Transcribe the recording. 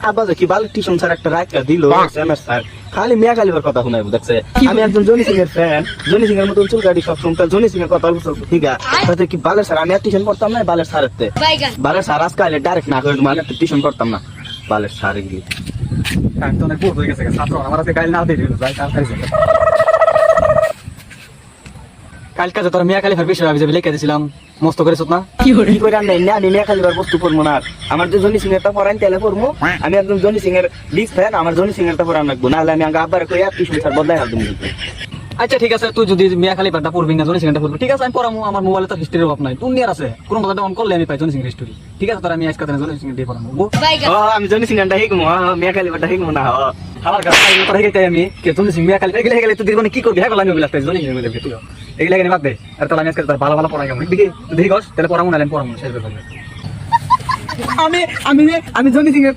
আব্বা যে কি ভালো টিউশন স্যার একটা রাখা দিল স্যার খালি মিয়া কালিবার কথা শুনাইবো দেখছে আমি একজন জনি সিং এর ফ্যান জনি সিং এর মতন চুলকাটি সব শুনতাম জনি সিং এর কথা অল্প স্বল্প ঠিক আছে কি বালের স্যার আমি আর টিউশন করতাম না বালের স্যারের বালের স্যার আজকে আইলে ডাইরেক্ট না করে মানে টিউশন করতাম না বালের স্যার গিয়ে তো অনেক বোর হয়ে গেছে ছাত্র আমার হাতে গাইল না দিয়ে দিল যাই কালকে তোর মিয়া কালী বিষয় আমি লিখে দিয়েছিলাম মস্ত করে না কি করে আমি মিয়া কালিবার বস্তু পড়বো না আমার যে জনি সিং এরটা পড়াই তাহলে পড়বো আমি একজন জনি সিং এর বিগ ফ্যান আমার জনি সিং এরটা পড়ান লাগবো নাহলে আমি আবার কই আর টিউশন স্যার বদলাই হাত দিবো আচ্ছা ঠিক আছে তুই যদি মিয়া খালি পারটা পড়বি না জনি সিংটা পড়বি ঠিক আছে আমি পড়ামু আমার মোবাইলে তো হিস্ট্রির অভাব নাই দুনিয়ার আছে কোন কথাটা অন করলে আমি পাই জনি সিং হিস্ট্রি ঠিক আছে তোর আমি আজকে জনি সিং দিয়ে পড়ামু আমি জনি সিং এরটা হিকমু মিয়া কালিবারটা হিকমু না আমার কাছে তোর হেগে তাই আমি কে জনি সিং মিয়া খালি এগুলা গেলে তুই জীবনে কি করবি হ্যাঁ আমি বলতে জনি সিং এর তুই এগুলা গেলে বাদ দে আর তোর আমি আজকে তোর ভালো ভালো পড়াই আমি দেখি দেখি গস তাহলে পড়ামু না আমি পড়ামু শেষ হবে আমি জনি সিং এর